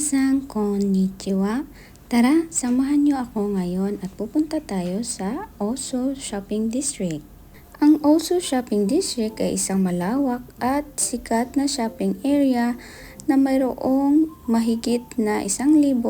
Minasan konnichiwa. Tara, samahan niyo ako ngayon at pupunta tayo sa Osu Shopping District. Ang Osu Shopping District ay isang malawak at sikat na shopping area na mayroong mahigit na 1,200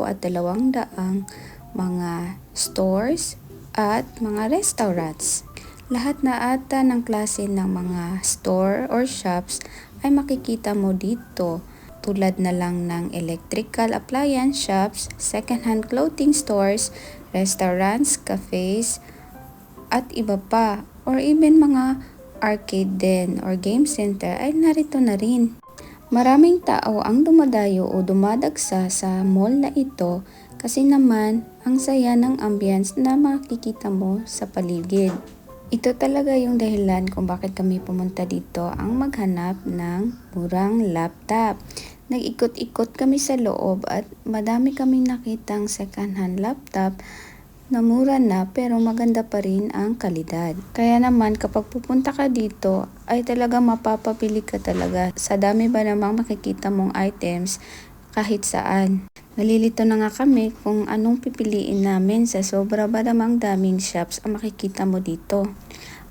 mga stores at mga restaurants. Lahat na ata ng klase ng mga store or shops ay makikita mo dito, tulad na lang ng electrical appliance shops, second-hand clothing stores, restaurants, cafes, at iba pa, or even mga arcade din or game center ay narito na rin. Maraming tao ang dumadayo o dumadagsa sa mall na ito kasi naman ang saya ng ambience na makikita mo sa paligid. Ito talaga yung dahilan kung bakit kami pumunta dito, ang maghanap ng murang laptop. Nag-ikot-ikot kami sa loob at madami kaming nakitang second-hand laptop na mura na pero maganda pa rin ang kalidad. Kaya naman kapag pupunta ka dito ay talaga mapapabili ka talaga sa dami ba namang makikita mong items kahit saan. Nalilito na nga kami kung anong pipiliin namin sa sobra ba namang daming shops ang makikita mo dito.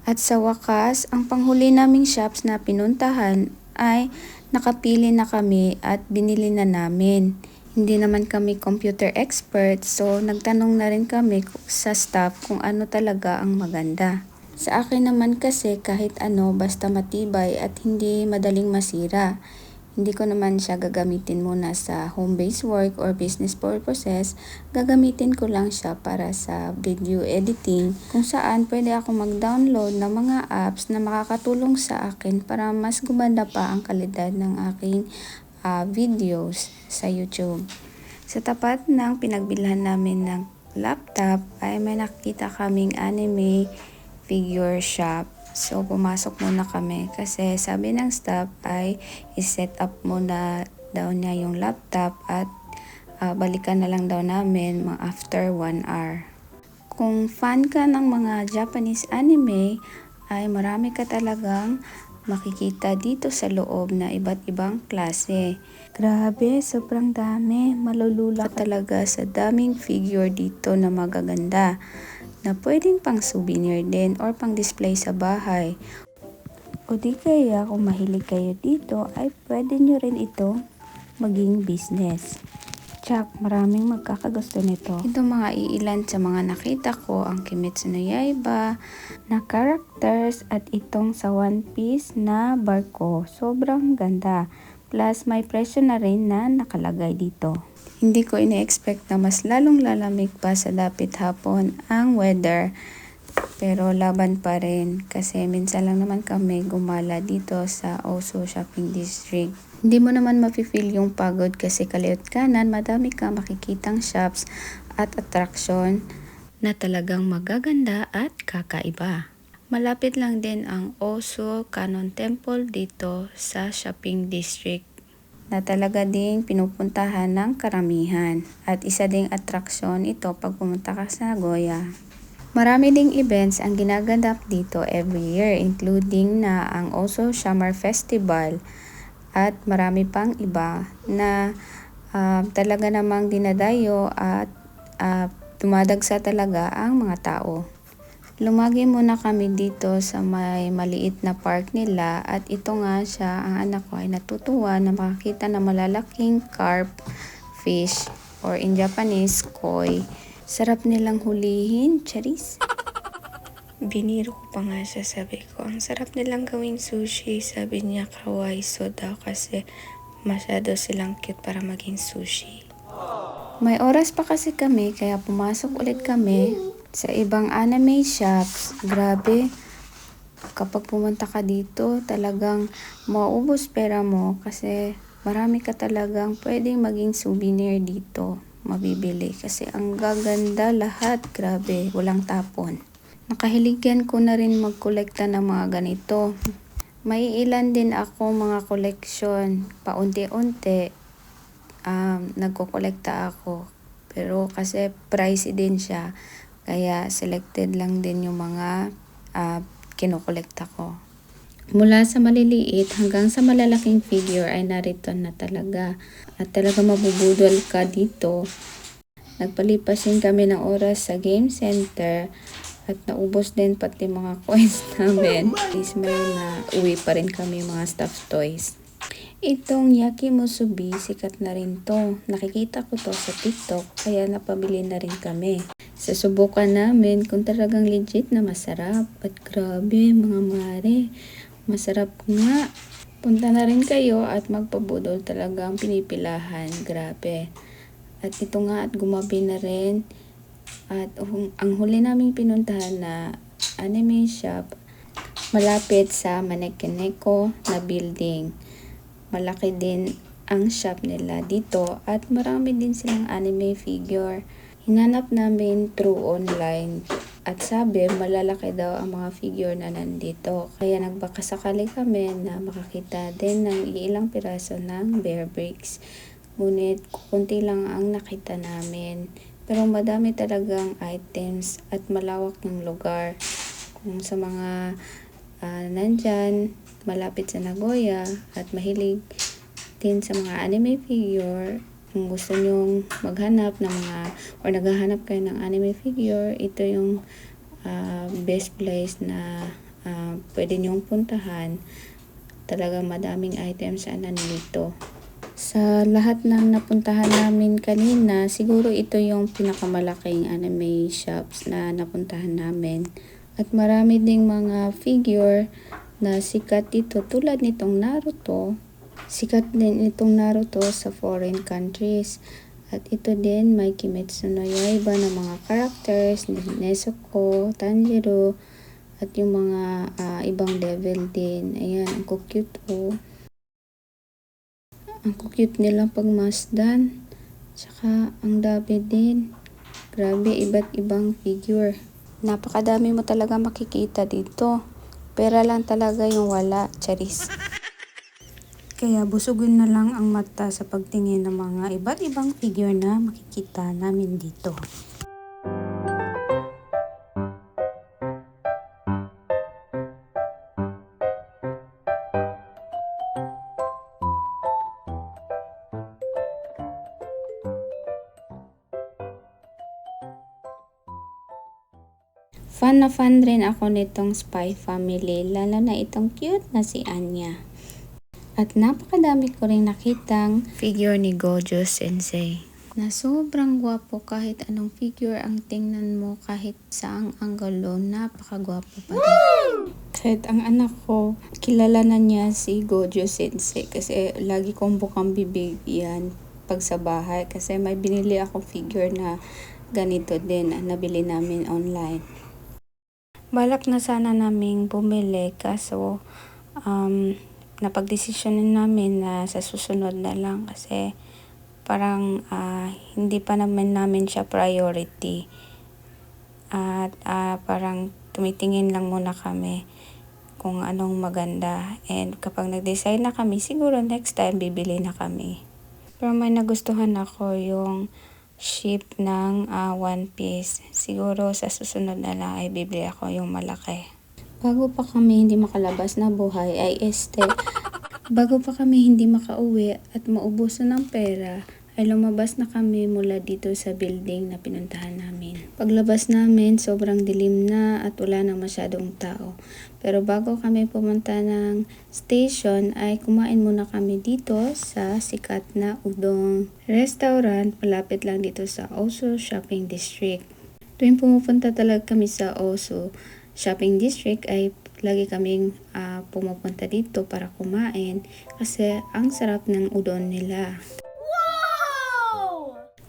At sa wakas, ang panghuli naming shops na pinuntahan ay nakapili na kami at binili na namin. Hindi naman kami computer expert, so nagtanong na rin kami sa staff kung ano talaga ang maganda. Sa akin naman kasi kahit ano basta matibay at hindi madaling masira. Hindi ko naman siya gagamitin muna sa home-based work or business purposes. Gagamitin ko lang siya para sa video editing kung saan pwede ako mag-download ng mga apps na makakatulong sa akin para mas gumanda pa ang kalidad ng aking videos sa YouTube. Sa tapat ng pinagbilhan namin ng laptop ay may nakita kaming anime figure shop. So, pumasok muna kami kasi sabi ng staff ay i-set up muna daw niya yung laptop at balikan na lang daw namin after 1 hour. Kung fan ka ng mga Japanese anime, ay marami ka talagang makikita dito sa loob na iba't ibang klase. Grabe, sobrang dami. Malulula ka talaga sa daming figure dito na magaganda, na pwedeng pang souvenir din or pang display sa bahay. O di kaya kung mahilig kayo dito ay pwede nyo rin ito maging business. Tsak, maraming magkakagusto nito. Ito mga iilan sa mga nakita ko, ang Kimetsu no Yaiba na characters at itong sa One Piece na barko. Sobrang ganda. Plus may presyo na rin na nakalagay dito. Hindi ko ine-expect na mas lalong lalamig pa sa dapit hapon ang weather. Pero laban pa rin kasi minsan lang naman kami gumala dito sa Osu Shopping District. Hindi mo naman mafe-feel yung pagod kasi kaliwat kanan madami kang makikitang shops at attraction na talagang magaganda at kakaiba. Malapit lang din ang Osu Kannon Temple dito sa Shopping District na talaga ding pinupuntahan ng karamihan. At isa ding atraksyon ito pag pumunta ka sa Nagoya. Marami ding events ang ginaganap dito every year, including na ang Osu Summer Festival at marami pang iba na talaga namang dinadayo at dumadagsa talaga ang mga tao. Lumagi muna kami dito sa may maliit na park nila at ito nga siya, ang anak ko ay natutuwa na makakita na malalaking carp fish or in Japanese, koi. Sarap nilang hulihin, charis. Biniro ko pa nga siya, sabi ko, ang sarap nilang gawing sushi. Sabi niya, kawaii so daw kasi masyado silang cute para maging sushi. May oras pa kasi kami kaya pumasok ulit kami sa ibang anime shops. Grabe, kapag pumunta ka dito talagang mauubos pera mo kasi marami ka talagang pwedeng maging souvenir dito mabibili kasi ang gaganda lahat. Grabe, walang tapon. Nakahiligan ko na rin magkolekta ng mga ganito. May ilan din ako mga koleksyon, paunti-unti nagkokolekta ako, pero kasi pricey din siya kaya selected lang din yung mga kinokolekta ko. Mula sa maliliit hanggang sa malalaking figure ay narito na talaga. At talaga mabubudol ka dito. Nagpalipas din kami ng oras sa game center at naubos din pati mga coins namin. Is may na uwi pa rin kami mga stuffed toys. Itong Yakimusubi, sikat na rin to. Nakikita ko to sa TikTok, kaya napabili na rin kami. Susubukan namin kung talagang legit na masarap. At grabe mga mare, masarap nga. Punta na rin kayo at magpabudol, talaga ang pinipilahan. Grabe. At ito nga at gumabi na rin. At ang huli naming pinuntahan na anime shop, malapit sa Manekineko na building. Malaki din ang shop nila dito at marami din silang anime figure. Hinanap namin through online at sabi malalaki daw ang mga figure na nandito. Kaya nagbakasakali kami na makakita din ng ilang piraso ng Bear Bricks. Ngunit kunti lang ang nakita namin. Pero madami talagang items at malawak ng lugar. Kung sa mga nandyan, malapit sa Nagoya at mahilig din sa mga anime figure, kung gusto nyong maghanap ng mga or naghahanap kayo ng anime figure, ito yung best place na pwede nyong puntahan. Talagang madaming items na nandito. Sa lahat ng napuntahan namin kanina, siguro ito yung pinakamalaking anime shops na napuntahan namin. At marami ding mga figure na sikat dito tulad nitong Naruto. Sikat din itong Naruto sa foreign countries. At ito din may Kimetsu no Yaiba na mga characters ni Nezuko, Tanjiro at yung mga ibang devil din. Ayan, ang cute oh. Ang cute nila pagmasdan. Tsaka ang dami din. Grabe, iba't ibang figure. Napakadami mo talaga makikita dito. Pera lang talaga yung wala, charis. Kaya busugin na lang ang mata sa pagtingin ng mga iba't ibang figure na makikita namin dito. Fan na fan rin ako nitong Spy Family, lalo na itong cute na si Anya. At napakadami ko rin nakitang figure ni Gojo Sensei na sobrang gwapo. Kahit anong figure ang tingnan mo, kahit saang angulo, napakagwapo pa rin. Kahit ang anak ko, kilala na niya si Gojo Sensei kasi lagi kong bukang bibig yan pag sa bahay. Kasi may binili ako figure na ganito din na nabili namin online. Balak na sana naming bumili kaso napagdesisyonan namin na sa susunod na lang kasi parang hindi pa namin siya priority at parang tumitingin lang muna kami kung anong maganda, and kapag nag-decide na kami siguro next time bibili na kami. Pero may nagustuhan ako yung ship ng One Piece. Siguro sa susunod na lang ay bibili ako yung malaki. Bago pa kami hindi makalabas na buhay bago pa kami hindi makauwi at maubusan ng pera, ay lumabas na kami mula dito sa building na pinuntahan namin. Paglabas namin, sobrang dilim na at wala na masyadong tao. Pero bago kami pumunta ng station, ay kumain muna kami dito sa sikat na udong restaurant malapit lang dito sa Osu Shopping District. Tuwing pumupunta talaga kami sa Osu Shopping District ay lagi kaming pumupunta dito para kumain kasi ang sarap ng udon nila.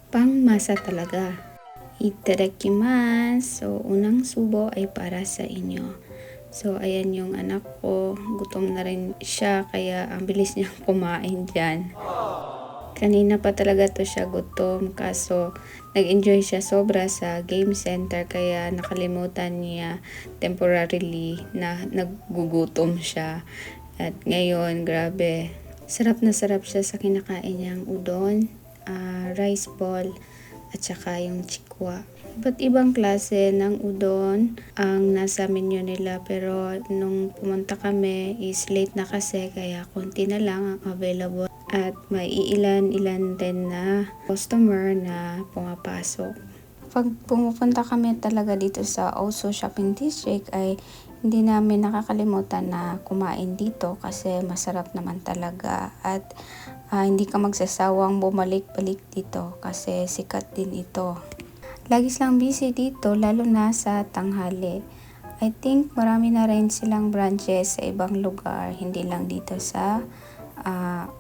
Pangmasa talaga. Itadakimasu. So, unang subo ay para sa inyo. So, ayan yung anak ko. Gutom na rin siya, kaya ang bilis niya kumain dyan. Kanina pa talaga to siya gutom, kaso nag-enjoy siya sobra sa game center, kaya nakalimutan niya temporarily na naggugutom siya. At ngayon, grabe, sarap na sarap siya sa kinakain niyang udon, rice ball, at saka yung chikwa. Iba't ibang klase ng udon ang nasa menu nila, pero nung pumunta kami is late na kasi kaya konti na lang ang available at may ilan-ilan din na customer na pumapasok. Pag pumupunta kami talaga dito sa Osu Shopping District ay hindi namin nakakalimutan na kumain dito kasi masarap naman talaga at hindi ka magsasawang bumalik-balik dito kasi sikat din ito. Lagi silang busy dito lalo na sa tanghali. I think marami na rin silang branches sa ibang lugar, hindi lang dito sa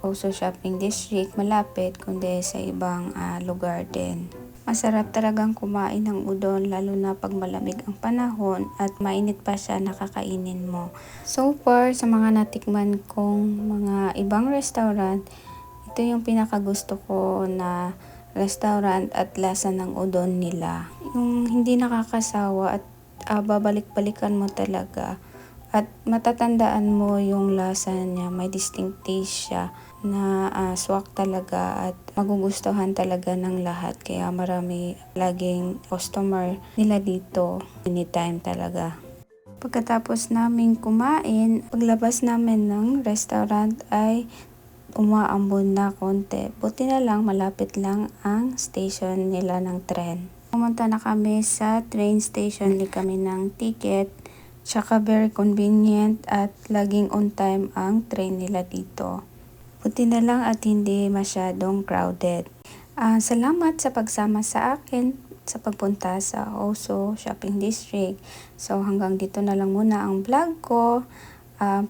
Osu Shopping District malapit kundi sa ibang lugar din. Masarap talagang kumain ng udon lalo na pag malamig ang panahon at mainit pa siya nakakainin mo. So far sa mga natikman kong mga ibang restaurant, ito yung pinakagusto ko na restaurant at lasa ng udon nila. Yung hindi nakakasawa at babalik-balikan mo talaga. At matatandaan mo yung lasa niya, may distinct taste siya na swak talaga at magugustuhan talaga ng lahat. Kaya marami laging customer nila dito, anytime talaga. Pagkatapos namin kumain, paglabas namin ng restaurant ay umaambon na konti. Buti na lang malapit lang ang station nila ng tren. Pumunta na kami sa train station, bili kami ng ticket. Tsaka very convenient at laging on time ang train nila dito. Buti na lang at hindi masyadong crowded. Salamat sa pagsama sa akin sa pagpunta sa Osu Shopping District. So hanggang dito na lang muna ang vlog ko.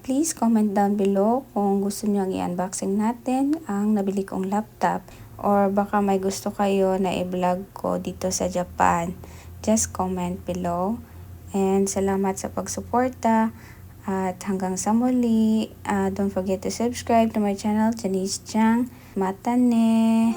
Please comment down below kung gusto nyo i-unboxing natin ang nabili kong laptop or baka may gusto kayo na i-vlog ko dito sa Japan. Just comment below. And salamat sa pagsuporta at hanggang sa muli. Don't forget to subscribe to my channel, Janice Chang. Mata ne!